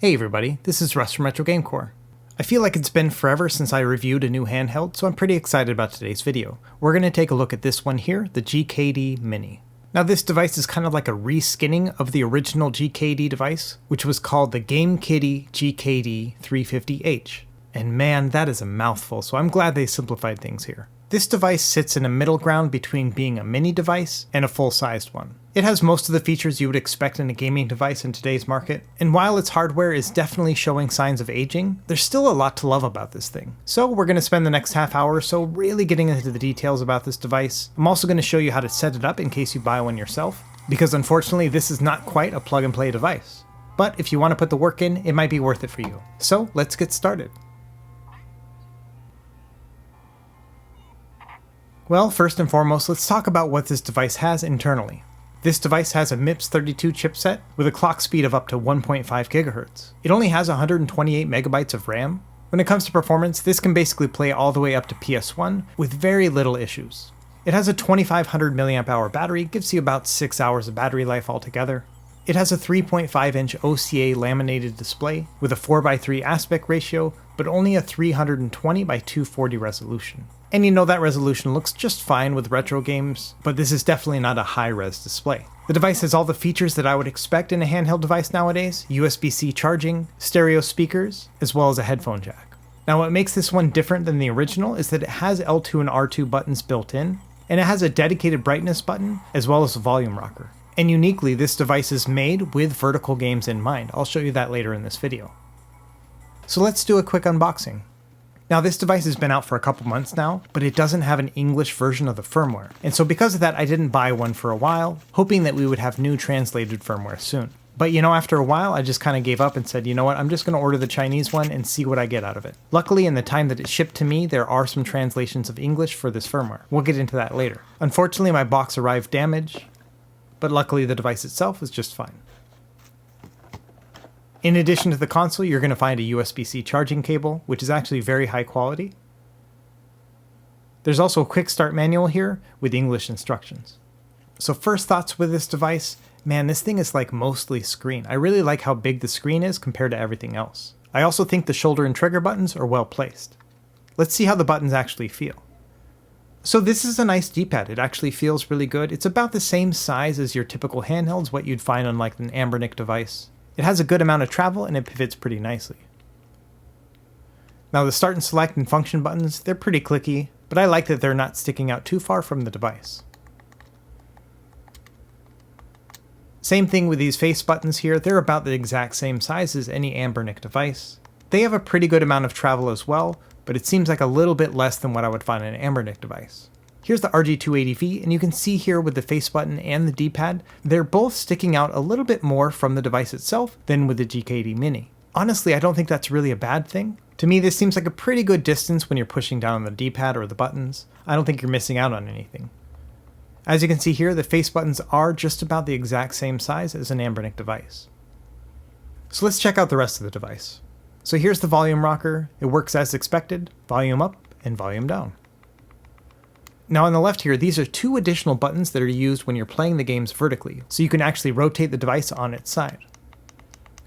Hey everybody, this is Russ from Retro Game Core. I feel like it's been forever since I reviewed a new handheld, so I'm pretty excited about today's video. We're going to take a look at this one here, the GKD Mini. Now this device is kind of like a reskinning of the original GKD device, which was called the GameKitty GKD 350H. And man, that is a mouthful, so I'm glad they simplified things here. This device sits in a middle ground between being a mini device and a full-sized one. It has most of the features you would expect in a gaming device in today's market, and while its hardware is definitely showing signs of aging, there's still a lot to love about this thing. So we're going to spend the next half hour or so really getting into the details about this device. I'm also going to show you how to set it up in case you buy one yourself, because unfortunately this is not quite a plug-and-play device. But if you want to put the work in, it might be worth it for you. So let's get started. Well, first and foremost, let's talk about what this device has internally. This device has a MIPS 32 chipset with a clock speed of up to 1.5 GHz. It only has 128 MB of RAM. When it comes to performance, this can basically play all the way up to PS1 with very little issues. It has a 2500 mAh battery, gives you about 6 hours of battery life altogether. It has a 3.5-inch OCA laminated display with a 4:3 aspect ratio, but only a 320x240 resolution. And you know that resolution looks just fine with retro games, but this is definitely not a high-res display. The device has all the features that I would expect in a handheld device nowadays: USB-C charging, stereo speakers, as well as a headphone jack. Now what makes this one different than the original is that it has L2 and R2 buttons built in, and it has a dedicated brightness button as well as a volume rocker. And uniquely, this device is made with vertical games in mind. I'll show you that later in this video. So let's do a quick unboxing. Now this device has been out for a couple months now, but it doesn't have an English version of the firmware. And so because of that, I didn't buy one for a while, hoping that we would have new translated firmware soon. But after a while, I just kind of gave up and said, you know what, I'm just going to order the Chinese one and see what I get out of it. Luckily, in the time that it shipped to me, there are some translations of English for this firmware. We'll get into that later. Unfortunately, my box arrived damaged, but luckily the device itself is just fine. In addition to the console, you're going to find a USB-C charging cable, which is actually very high quality. There's also a quick start manual here with English instructions. So first thoughts with this device, man, this thing is like mostly screen. I really like how big the screen is compared to everything else. I also think the shoulder and trigger buttons are well placed. Let's see how the buttons actually feel. So this is a nice D-pad. It actually feels really good. It's about the same size as your typical handhelds, what you'd find on like an Anbernic device. It has a good amount of travel and it pivots pretty nicely. Now the start and select and function buttons, they're pretty clicky, but I like that they're not sticking out too far from the device. Same thing with these face buttons here, they're about the exact same size as any Anbernic device. They have a pretty good amount of travel as well, but it seems like a little bit less than what I would find in an Anbernic device. Here's the RG280V, and you can see here with the face button and the D-pad, they're both sticking out a little bit more from the device itself than with the GKD Mini. Honestly, I don't think that's really a bad thing. To me, this seems like a pretty good distance when you're pushing down on the D-pad or the buttons. I don't think you're missing out on anything. As you can see here, the face buttons are just about the exact same size as an Anbernic device. So let's check out the rest of the device. So here's the volume rocker. It works as expected, volume up and volume down. Now on the left here, these are two additional buttons that are used when you're playing the games vertically, so you can actually rotate the device on its side.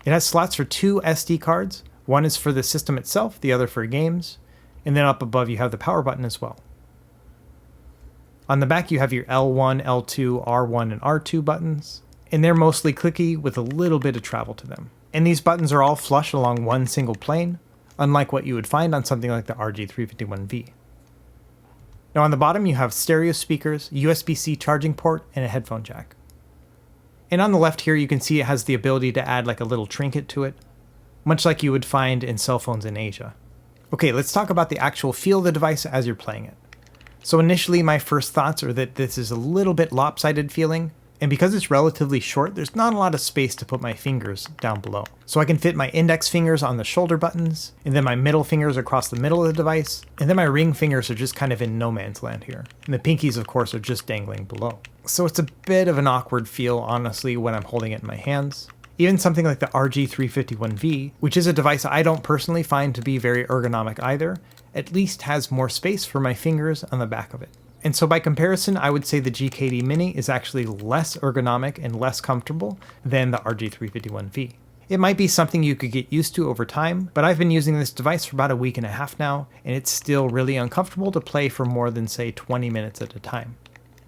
It has slots for two SD cards. One is for the system itself, the other for games, and then up above you have the power button as well. On the back you have your L1, L2, R1, and R2 buttons, and they're mostly clicky with a little bit of travel to them. And these buttons are all flush along one single plane, unlike what you would find on something like the RG351V. Now on the bottom you have stereo speakers, USB-C charging port, and a headphone jack. And on the left here you can see it has the ability to add like a little trinket to it, much like you would find in cell phones in Asia. Okay, let's talk about the actual feel of the device as you're playing it. So initially my first thoughts are that this is a little bit lopsided feeling, and because it's relatively short, there's not a lot of space to put my fingers down below. So I can fit my index fingers on the shoulder buttons, and then my middle fingers across the middle of the device, and then my ring fingers are just kind of in no man's land here. And the pinkies, of course, are just dangling below. So it's a bit of an awkward feel, honestly, when I'm holding it in my hands. Even something like the RG351V, which is a device I don't personally find to be very ergonomic either, at least has more space for my fingers on the back of it. And so by comparison, I would say the GKD Mini is actually less ergonomic and less comfortable than the RG351V. It might be something you could get used to over time, but I've been using this device for about a week and a half now, and it's still really uncomfortable to play for more than say 20 minutes at a time.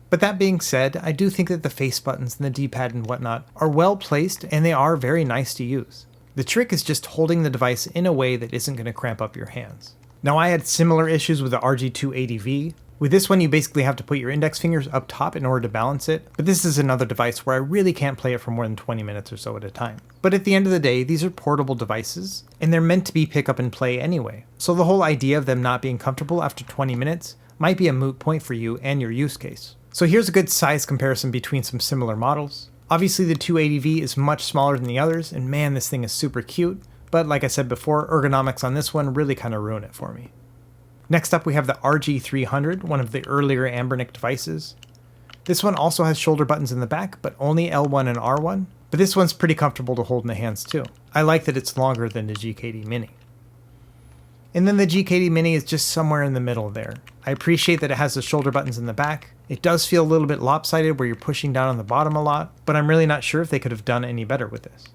But that being said, I do think that the face buttons and the D-pad and whatnot are well placed and they are very nice to use. The trick is just holding the device in a way that isn't going to cramp up your hands. Now I had similar issues with the RG280V. With this one you basically have to put your index fingers up top in order to balance it, but this is another device where I really can't play it for more than 20 minutes or so at a time. But at the end of the day, these are portable devices, and they're meant to be pick up and play anyway. So the whole idea of them not being comfortable after 20 minutes might be a moot point for you and your use case. So here's a good size comparison between some similar models. Obviously the 280V is much smaller than the others, and man, this thing is super cute, but like I said before, ergonomics on this one really kind of ruin it for me. Next up we have the RG300, one of the earlier Anbernic devices. This one also has shoulder buttons in the back, but only L1 and R1, but this one's pretty comfortable to hold in the hands too. I like that it's longer than the GKD Mini. And then the GKD Mini is just somewhere in the middle there. I appreciate that it has the shoulder buttons in the back. It does feel a little bit lopsided where you're pushing down on the bottom a lot, but I'm really not sure if they could have done any better with this.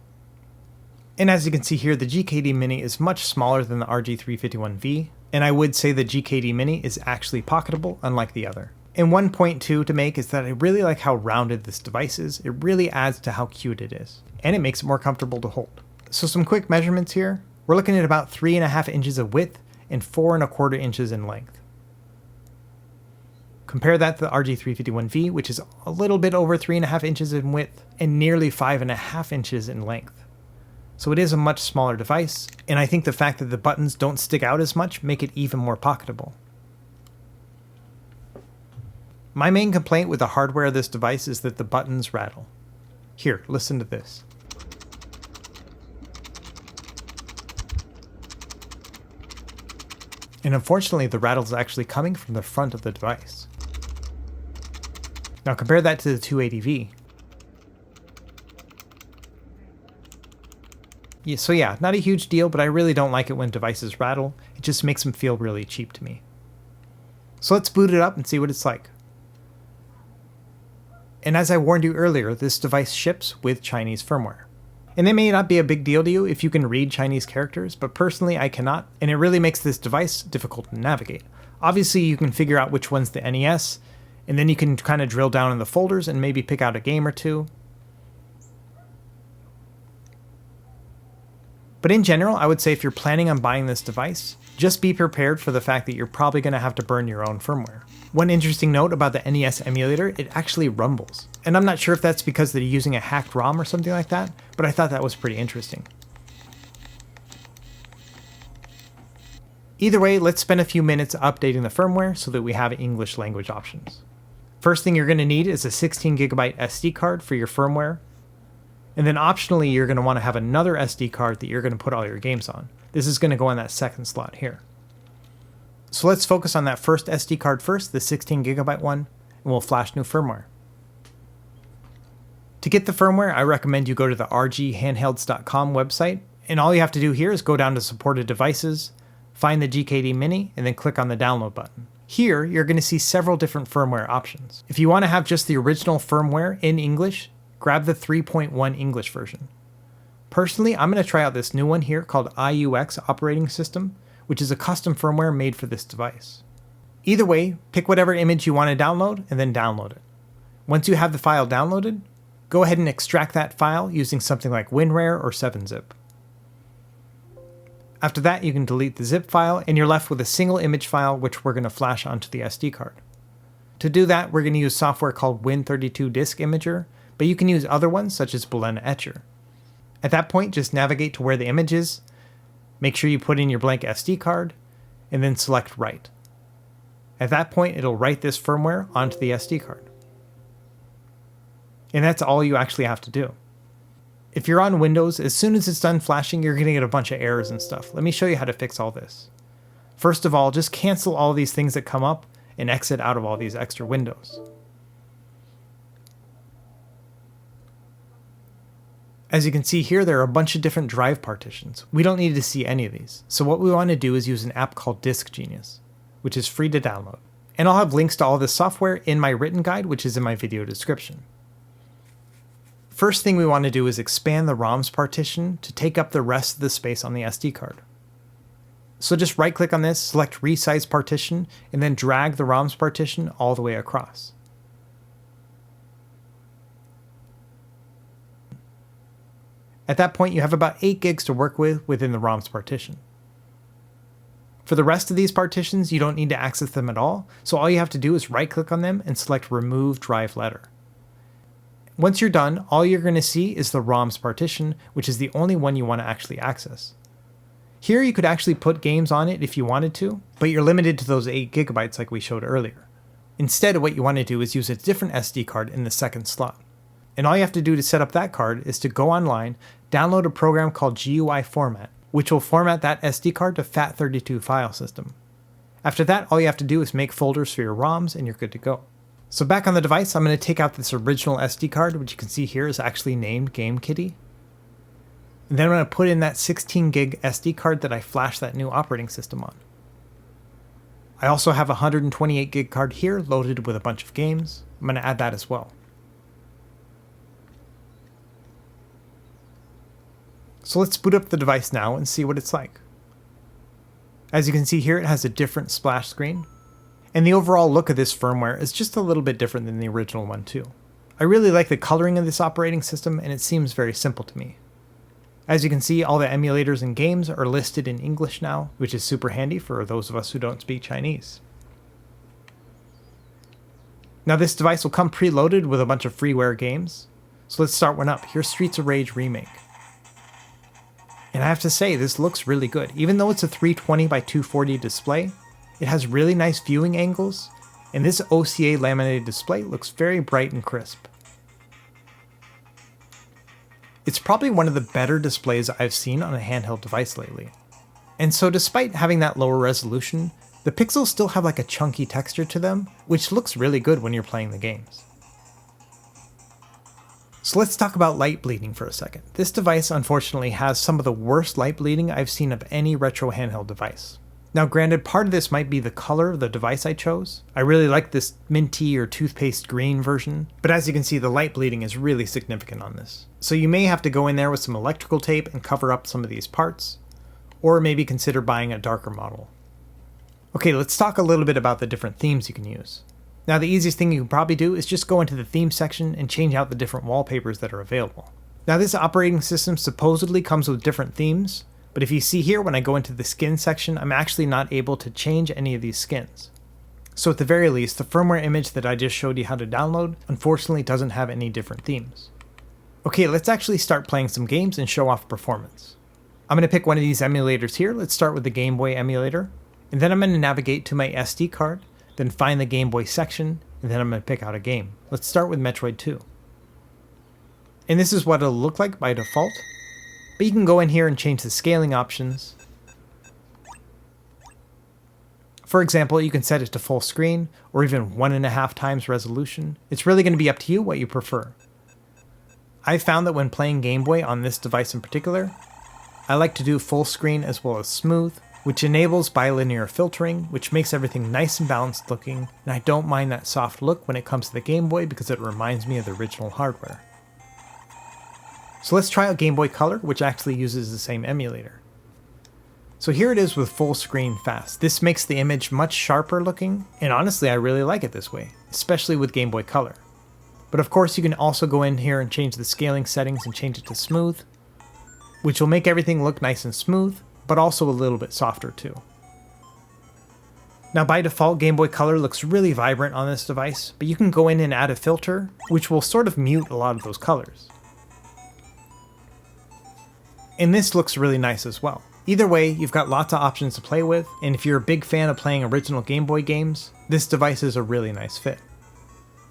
And as you can see here, the GKD Mini is much smaller than the RG351V, and I would say the GKD Mini is actually pocketable, unlike the other. And one point too to make is that I really like how rounded this device is. It really adds to how cute it is, and it makes it more comfortable to hold. So some quick measurements here. We're looking at about 3.5 inches of width and 4.25 inches in length. Compare that to the RG351V, which is a little bit over 3.5 inches in width and nearly 5.5 inches in length. So it is a much smaller device, and I think the fact that the buttons don't stick out as much make it even more pocketable. My main complaint with the hardware of this device is that the buttons rattle. Here, listen to this. And unfortunately, the rattle is actually coming from the front of the device. Now compare that to the 280V. Yeah, so yeah, not a huge deal, but I really don't like it when devices rattle. It just makes them feel really cheap to me. So let's boot it up and see what it's like. And as I warned you earlier, this device ships with Chinese firmware. And it may not be a big deal to you if you can read Chinese characters, but personally I cannot, and it really makes this device difficult to navigate. Obviously you can figure out which one's the NES, and then you can kind of drill down in the folders and maybe pick out a game or two. But in general, I would say if you're planning on buying this device, just be prepared for the fact that you're probably going to have to burn your own firmware. One interesting note about the NES emulator, it actually rumbles. And I'm not sure if that's because they're using a hacked ROM or something like that, but I thought that was pretty interesting. Either way, let's spend a few minutes updating the firmware so that we have English language options. First thing you're going to need is a 16GB SD card for your firmware. And then optionally, you're going to want to have another SD card that you're going to put all your games on. This is going to go on that second slot here. So let's focus on that first SD card first, the 16GB one, and we'll flash new firmware. To get the firmware, I recommend you go to the rghandhelds.com website, and all you have to do here is go down to supported devices, find the GKD Mini, and then click on the download button. Here, you're going to see several different firmware options. If you want to have just the original firmware in English, grab the 3.1 English version. Personally, I'm going to try out this new one here called IUX operating system, which is a custom firmware made for this device. Either way, pick whatever image you want to download and then download it. Once you have the file downloaded, go ahead and extract that file using something like WinRAR or 7-zip. After that, you can delete the zip file and you're left with a single image file which we're going to flash onto the SD card. To do that, we're going to use software called Win32 Disk Imager, but you can use other ones such as Balena Etcher. At that point, just navigate to where the image is, make sure you put in your blank SD card, and then select Write. At that point, it'll write this firmware onto the SD card. And that's all you actually have to do. If you're on Windows, as soon as it's done flashing, you're going to get a bunch of errors and stuff. Let me show you how to fix all this. First of all, just cancel all these things that come up and exit out of all these extra windows. As you can see here, there are a bunch of different drive partitions. We don't need to see any of these. So what we want to do is use an app called Disk Genius, which is free to download. And I'll have links to all this software in my written guide, which is in my video description. first thing we want to do is expand the ROMs partition to take up the rest of the space on the SD card. So just right click on this, select Resize Partition, and then drag the ROMs partition all the way across. At that point, you have about 8 gigs to work with within the ROMs partition. For the rest of these partitions, you don't need to access them at all, so all you have to do is right click on them and select Remove Drive Letter. Once you're done, all you're going to see is the ROMs partition, which is the only one you want to actually access. Here you could actually put games on it if you wanted to, but you're limited to those 8 gigabytes like we showed earlier. Instead, what you want to do is use a different SD card in the second slot. And all you have to do to set up that card is to go online, download a program called GUI Format, which will format that SD card to FAT32 file system. After that, all you have to do is make folders for your ROMs and you're good to go. So back on the device, I'm going to take out this original SD card, which you can see here is actually named GameKitty. And then I'm going to put in that 16 gig SD card that I flashed that new operating system on. I also have a 128 gig card here loaded with a bunch of games. I'm going to add that as well. So let's boot up the device now and see what it's like. As you can see here, it has a different splash screen. And the overall look of this firmware is just a little bit different than the original one too. I really like the coloring of this operating system and it seems very simple to me. As you can see, all the emulators and games are listed in English now, which is super handy for those of us who don't speak Chinese. Now this device will come preloaded with a bunch of freeware games. So let's start one up. Here's Streets of Rage Remake. And I have to say, this looks really good. Even though it's a 320 by 240 display, it has really nice viewing angles, and this OCA laminated display looks very bright and crisp. It's probably one of the better displays I've seen on a handheld device lately. And so despite having that lower resolution, the pixels still have like a chunky texture to them, which looks really good when you're playing the games. So let's talk about light bleeding for a second. This device unfortunately has some of the worst light bleeding I've seen of any retro handheld device. Now granted, part of this might be the color of the device I chose. I really like this minty or toothpaste green version, but as you can see, the light bleeding is really significant on this. So you may have to go in there with some electrical tape and cover up some of these parts, or maybe consider buying a darker model. Okay, let's talk a little bit about the different themes you can use. Now the easiest thing you can probably do is just go into the theme section and change out the different wallpapers that are available. Now this operating system supposedly comes with different themes, but if you see here when I go into the skin section, I'm actually not able to change any of these skins. So at the very least, the firmware image that I just showed you how to download unfortunately doesn't have any different themes. Okay, let's actually start playing some games and show off performance. I'm going to pick one of these emulators here. Let's start with the Game Boy emulator, and then I'm going to navigate to my SD card, then find the Game Boy section, and then I'm going to pick out a game. Let's start with Metroid 2. And this is what it'll look like by default, but you can go in here and change the scaling options. For example, you can set it to full screen, or even 1.5 times resolution. It's really going to be up to you what you prefer. I found that when playing Game Boy on this device in particular, I like to do full screen as well as smooth, which enables bilinear filtering, which makes everything nice and balanced looking, and I don't mind that soft look when it comes to the Game Boy because it reminds me of the original hardware. So let's try out Game Boy Color, which actually uses the same emulator. So here it is with full screen fast. This makes the image much sharper looking, and honestly I really like it this way, especially with Game Boy Color. But of course you can also go in here and change the scaling settings and change it to smooth, which will make everything look nice and smooth, but also a little bit softer too. Now by default, Game Boy Color looks really vibrant on this device, but you can go in and add a filter, which will sort of mute a lot of those colors. And this looks really nice as well. Either way, you've got lots of options to play with, and if you're a big fan of playing original Game Boy games, this device is a really nice fit.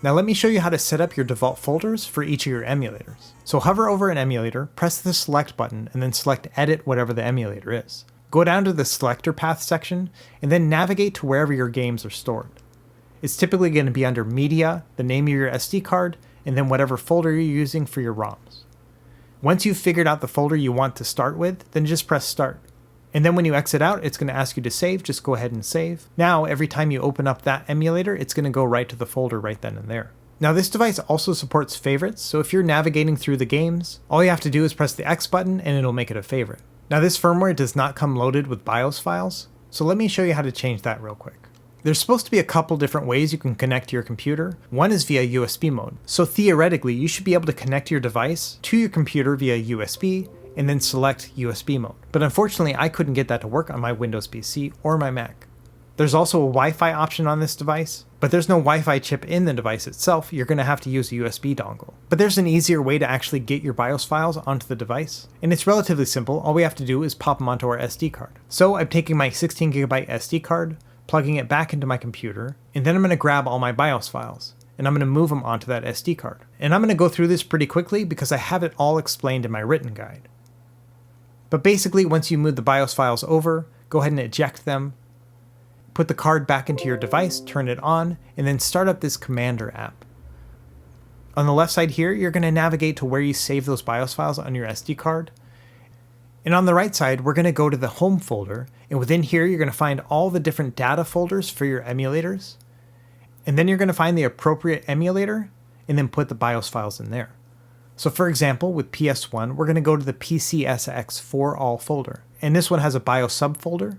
Now let me show you how to set up your default folders for each of your emulators. So hover over an emulator, press the select button, and then select edit whatever the emulator is. Go down to the selector path section, and then navigate to wherever your games are stored. It's typically going to be under media, the name of your SD card, and then whatever folder you're using for your ROMs. Once you've figured out the folder you want to start with, then just press start. And then when you exit out, it's going to ask you to save, just go ahead and save. Now, every time you open up that emulator, it's going to go right to the folder right then and there. Now this device also supports favorites, so if you're navigating through the games, all you have to do is press the X button and it'll make it a favorite. Now this firmware does not come loaded with BIOS files, so let me show you how to change that real quick. There's supposed to be a couple different ways you can connect to your computer. One is via USB mode. So theoretically, you should be able to connect your device to your computer via USB and then select USB mode. But unfortunately, I couldn't get that to work on my Windows PC or my Mac. There's also a Wi-Fi option on this device, but there's no Wi-Fi chip in the device itself. You're going to have to use a USB dongle. But there's an easier way to actually get your BIOS files onto the device, and it's relatively simple. All we have to do is pop them onto our SD card. So I'm taking my 16GB SD card, plugging it back into my computer, and then I'm going to grab all my BIOS files, and I'm going to move them onto that SD card. And I'm going to go through this pretty quickly because I have it all explained in my written guide. But basically, once you move the BIOS files over, go ahead and eject them, put the card back into your device, turn it on, and then start up this Commander app. On the left side here, you're going to navigate to where you save those BIOS files on your SD card. And on the right side, we're going to go to the home folder, and within here, you're going to find all the different data folders for your emulators. And then you're going to find the appropriate emulator, and then put the BIOS files in there. So for example, with PS1, we're going to go to the PCSX for all folder. And this one has a BIOS subfolder.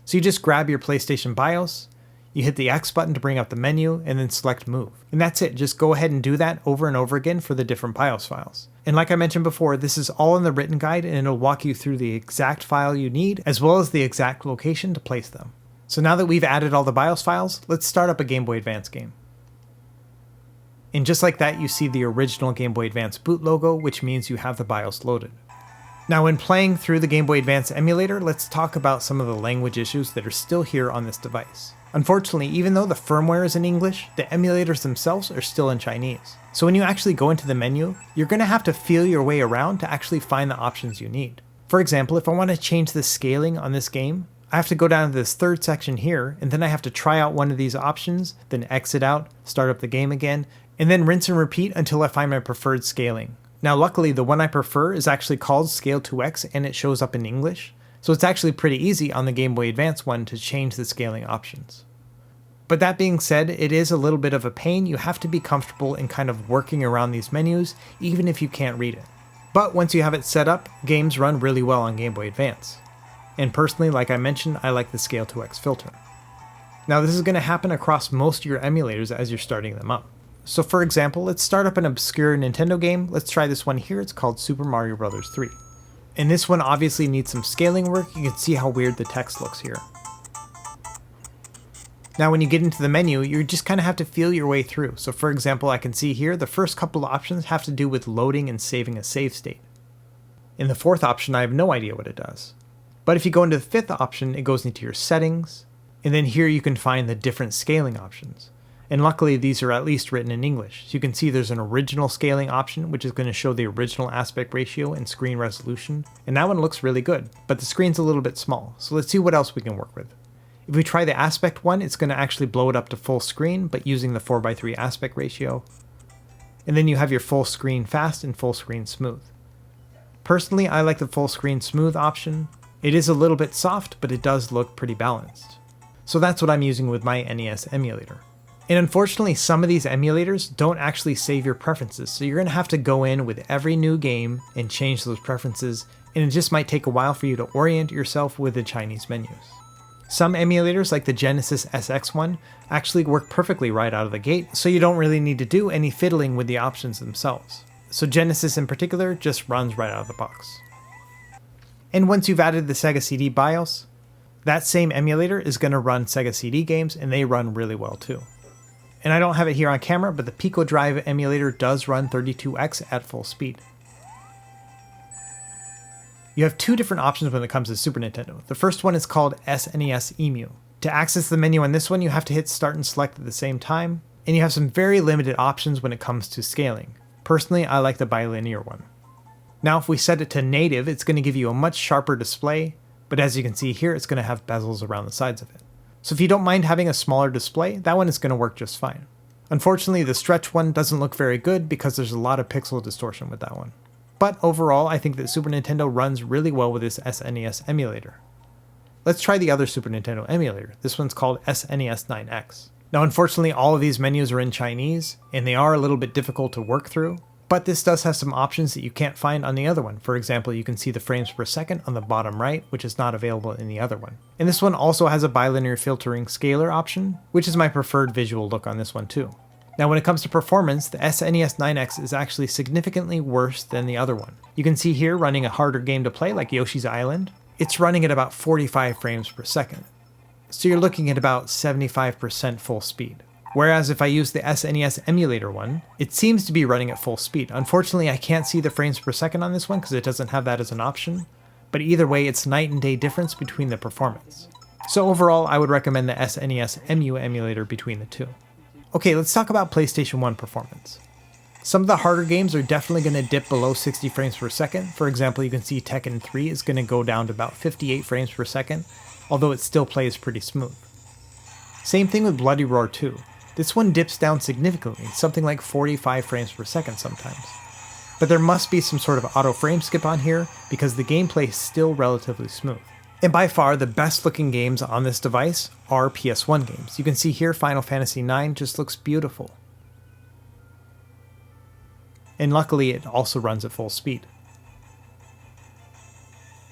So you just grab your PlayStation BIOS, you hit the X button to bring up the menu, and then select Move. And that's it. Just go ahead and do that over and over again for the different BIOS files. And like I mentioned before, this is all in the written guide, and it'll walk you through the exact file you need, as well as the exact location to place them. So now that we've added all the BIOS files, let's start up a Game Boy Advance game. And just like that, you see the original Game Boy Advance boot logo, which means you have the BIOS loaded. Now when playing through the Game Boy Advance emulator, let's talk about some of the language issues that are still here on this device. Unfortunately, even though the firmware is in English, the emulators themselves are still in Chinese. So when you actually go into the menu, you're going to have to feel your way around to actually find the options you need. For example, if I want to change the scaling on this game, I have to go down to this third section here, and then I have to try out one of these options, then exit out, start up the game again, and then rinse and repeat until I find my preferred scaling. Now luckily, the one I prefer is actually called Scale 2X, and it shows up in English, so it's actually pretty easy on the Game Boy Advance one to change the scaling options. But that being said, it is a little bit of a pain. You have to be comfortable in kind of working around these menus, even if you can't read it. But once you have it set up, games run really well on Game Boy Advance. And personally, like I mentioned, I like the Scale 2X filter. Now this is going to happen across most of your emulators as you're starting them up. So for example, let's start up an obscure Nintendo game. Let's try this one here. It's called Super Mario Bros. 3. And this one obviously needs some scaling work. You can see how weird the text looks here. Now when you get into the menu, you just kind of have to feel your way through. So for example, I can see here the first couple of options have to do with loading and saving a save state. In the fourth option, I have no idea what it does. But if you go into the fifth option, it goes into your settings, and then here you can find the different scaling options. And luckily these are at least written in English. So you can see there's an original scaling option, which is going to show the original aspect ratio and screen resolution. And that one looks really good, but the screen's a little bit small. So let's see what else we can work with. If we try the aspect one, it's going to actually blow it up to full screen, but using the 4:3 aspect ratio. And then you have your full screen fast and full screen smooth. Personally, I like the full screen smooth option. It is a little bit soft, but it does look pretty balanced. So that's what I'm using with my NES emulator. And unfortunately, some of these emulators don't actually save your preferences, so you're going to have to go in with every new game and change those preferences, and it just might take a while for you to orient yourself with the Chinese menus. Some emulators, like the Genesis SX one, actually work perfectly right out of the gate, so you don't really need to do any fiddling with the options themselves. So Genesis in particular just runs right out of the box. And once you've added the Sega CD BIOS, that same emulator is going to run Sega CD games, and they run really well too. And I don't have it here on camera, but the Pico Drive emulator does run 32X at full speed. You have two different options when it comes to Super Nintendo. The first one is called SNES EMU. To access the menu on this one, you have to hit start and select at the same time, and you have some very limited options when it comes to scaling. Personally, I like the bilinear one. Now if we set it to native, it's going to give you a much sharper display, but as you can see here, it's going to have bezels around the sides of it. So if you don't mind having a smaller display, that one is going to work just fine. Unfortunately, the stretch one doesn't look very good because there's a lot of pixel distortion with that one. But overall, I think that Super Nintendo runs really well with this SNES emulator. Let's try the other Super Nintendo emulator. This one's called SNES 9X. Now unfortunately all of these menus are in Chinese, and they are a little bit difficult to work through, but this does have some options that you can't find on the other one. For example, you can see the frames per second on the bottom right, which is not available in the other one. And this one also has a bilinear filtering scaler option, which is my preferred visual look on this one too. Now when it comes to performance, the SNES 9X is actually significantly worse than the other one. You can see here running a harder game to play like Yoshi's Island, it's running at about 45 frames per second. So you're looking at about 75% full speed. Whereas if I use the SNES emulator one, it seems to be running at full speed. Unfortunately, I can't see the frames per second on this one because it doesn't have that as an option, but either way, it's night and day difference between the performance. So overall, I would recommend the SNES EMU emulator between the two. Okay, let's talk about PlayStation 1 performance. Some of the harder games are definitely going to dip below 60 frames per second. For example, you can see Tekken 3 is going to go down to about 58 frames per second, although it still plays pretty smooth. Same thing with Bloody Roar 2. This one dips down significantly, something like 45 frames per second sometimes. But there must be some sort of auto frame skip on here because the gameplay is still relatively smooth. And by far the best looking games on this device are PS1 games. You can see here Final Fantasy IX just looks beautiful. And luckily it also runs at full speed.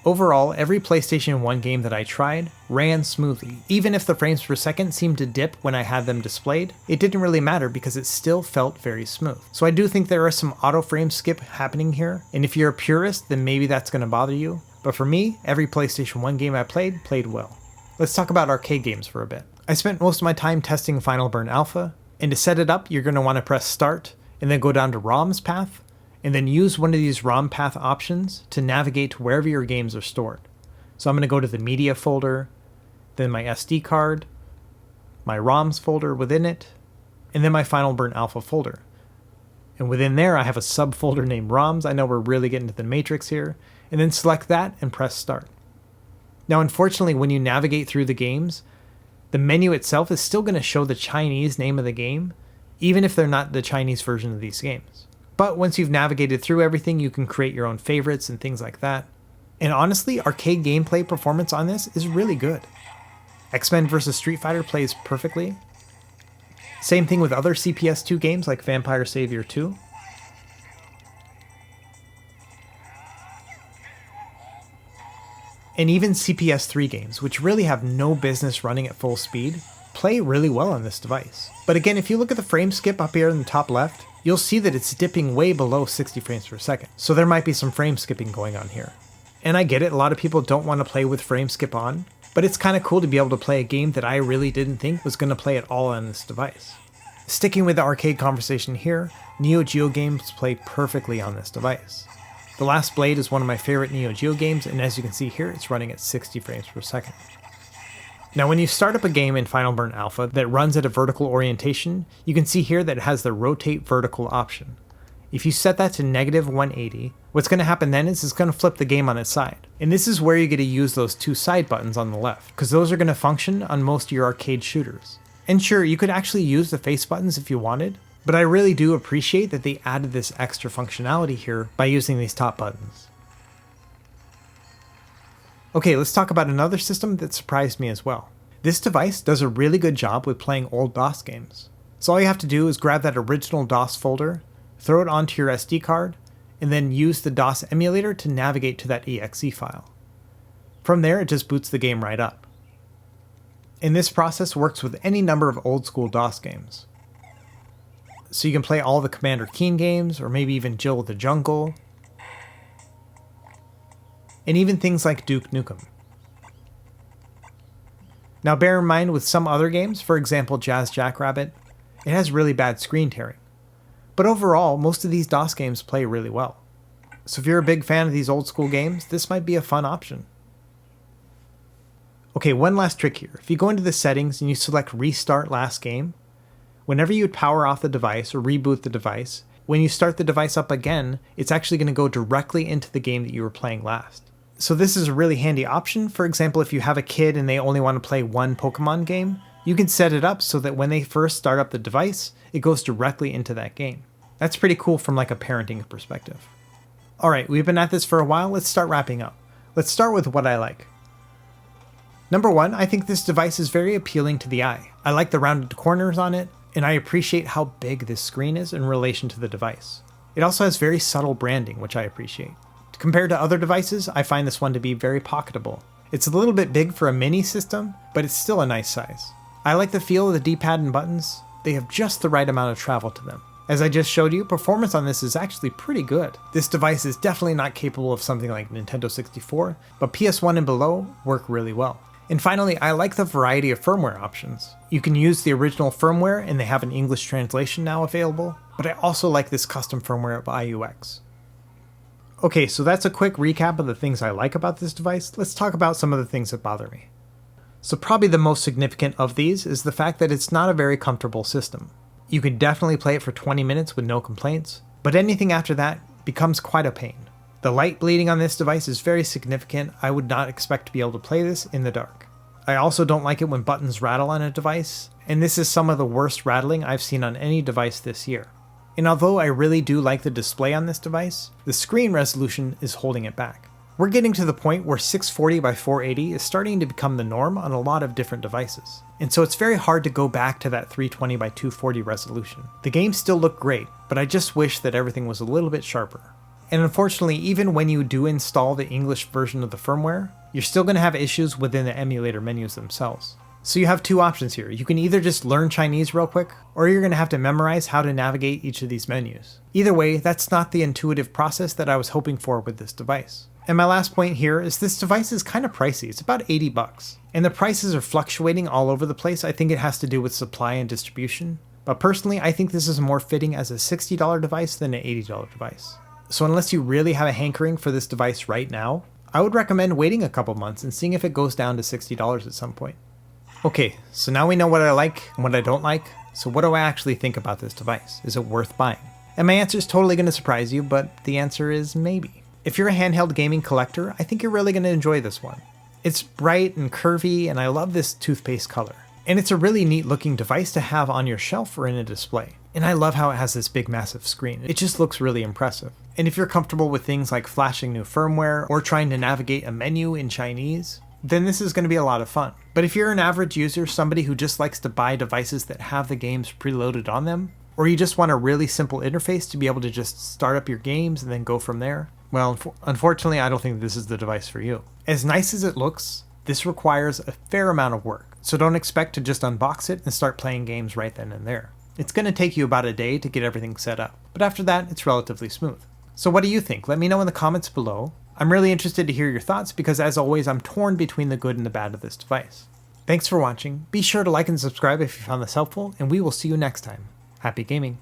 Overall, every PlayStation 1 game that I tried ran smoothly. Even if the frames per second seemed to dip when I had them displayed, it didn't really matter because it still felt very smooth. So I do think there is some auto frame skip happening here, and if you're a purist, then maybe that's going to bother you. But for me, every PlayStation 1 game I played well. Let's talk about arcade games for a bit. I spent most of my time testing Final Burn Alpha, and to set it up, you're going to want to press Start, and then go down to ROMs path, and then use one of these ROM path options to navigate to wherever your games are stored. So I'm going to go to the media folder, then my SD card, my ROMs folder within it, and then my Final Burn Alpha folder. And within there I have a subfolder named ROMs. I know we're really getting to the matrix here. And then select that and press Start. Now unfortunately when you navigate through the games, the menu itself is still going to show the Chinese name of the game, even if they're not the Chinese version of these games. But once you've navigated through everything, you can create your own favorites and things like that. And honestly, arcade gameplay performance on this is really good. X-Men vs. Street Fighter plays perfectly. Same thing with other CPS2 games like Vampire Savior 2. And even CPS3 games, which really have no business running at full speed, play really well on this device. But again, if you look at the frame skip up here in the top left, you'll see that it's dipping way below 60 frames per second. So there might be some frame skipping going on here. And I get it, a lot of people don't want to play with frame skip on, but it's kind of cool to be able to play a game that I really didn't think was going to play at all on this device. Sticking with the arcade conversation here, Neo Geo games play perfectly on this device. The Last Blade is one of my favorite Neo Geo games, and as you can see here, it's running at 60 frames per second. Now when you start up a game in Final Burn Alpha that runs at a vertical orientation, you can see here that it has the rotate vertical option. If you set that to -180, what's going to happen then is it's going to flip the game on its side. And this is where you get to use those two side buttons on the left, because those are going to function on most of your arcade shooters. And sure, you could actually use the face buttons if you wanted, but I really do appreciate that they added this extra functionality here by using these top buttons. Okay, let's talk about another system that surprised me as well. This device does a really good job with playing old DOS games. So all you have to do is grab that original DOS folder, throw it onto your SD card, and then use the DOS emulator to navigate to that exe file. From there, it just boots the game right up. And this process works with any number of old school DOS games. So you can play all the Commander Keen games, or maybe even Jill of the Jungle, and even things like Duke Nukem. Now bear in mind with some other games, for example Jazz Jackrabbit, it has really bad screen tearing. But overall, most of these DOS games play really well. So if you're a big fan of these old school games, this might be a fun option. Okay, one last trick here. If you go into the settings and you select Restart Last Game, whenever you power off the device or reboot the device, when you start the device up again, it's actually going to go directly into the game that you were playing last. So this is a really handy option. For example, if you have a kid and they only want to play one Pokemon game, you can set it up so that when they first start up the device, it goes directly into that game. That's pretty cool from like a parenting perspective. Alright, we've been at this for a while, let's start wrapping up. Let's start with what I like. Number one, I think this device is very appealing to the eye. I like the rounded corners on it, and I appreciate how big this screen is in relation to the device. It also has very subtle branding, which I appreciate. Compared to other devices, I find this one to be very pocketable. It's a little bit big for a mini system, but it's still a nice size. I like the feel of the D-pad and buttons. They have just the right amount of travel to them. As I just showed you, performance on this is actually pretty good. This device is definitely not capable of something like Nintendo 64, but PS1 and below work really well. And finally, I like the variety of firmware options. You can use the original firmware and they have an English translation now available, but I also like this custom firmware of IUX. Okay, so that's a quick recap of the things I like about this device. Let's talk about some of the things that bother me. So probably the most significant of these is the fact that it's not a very comfortable system. You can definitely play it for 20 minutes with no complaints, but anything after that becomes quite a pain. The light bleeding on this device is very significant. I would not expect to be able to play this in the dark. I also don't like it when buttons rattle on a device, and this is some of the worst rattling I've seen on any device this year. And although I really do like the display on this device, the screen resolution is holding it back. We're getting to the point where 640 by 480 is starting to become the norm on a lot of different devices. And so it's very hard to go back to that 320 by 240 resolution. The games still look great, but I just wish that everything was a little bit sharper. And unfortunately, even when you do install the English version of the firmware, you're still going to have issues within the emulator menus themselves. So you have two options here. You can either just learn Chinese real quick, or you're going to have to memorize how to navigate each of these menus. Either way, that's not the intuitive process that I was hoping for with this device. And my last point here is this device is kind of pricey. It's about 80 bucks. And the prices are fluctuating all over the place. I think it has to do with supply and distribution. But personally, I think this is more fitting as a $60 device than an $80 device. So unless you really have a hankering for this device right now, I would recommend waiting a couple months and seeing if it goes down to $60 at some point. Okay, so now we know what I like and what I don't like. So what do I actually think about this device? Is it worth buying? And my answer is totally going to surprise you, but the answer is maybe. If you're a handheld gaming collector, I think you're really going to enjoy this one. It's bright and curvy, and I love this toothpaste color. And it's a really neat looking device to have on your shelf or in a display. And I love how it has this big massive screen. It just looks really impressive. And if you're comfortable with things like flashing new firmware or trying to navigate a menu in Chinese, then this is going to be a lot of fun. But if you're an average user, somebody who just likes to buy devices that have the games preloaded on them, or you just want a really simple interface to be able to just start up your games and then go from there, well, unfortunately, I don't think this is the device for you. As nice as it looks, this requires a fair amount of work, so don't expect to just unbox it and start playing games right then and there. It's going to take you about a day to get everything set up, but after that, it's relatively smooth. So what do you think? Let me know in the comments below. I'm really interested to hear your thoughts because, as always, I'm torn between the good and the bad of this device. Thanks for watching. Be sure to like and subscribe if you found this helpful, and we will see you next time. Happy gaming!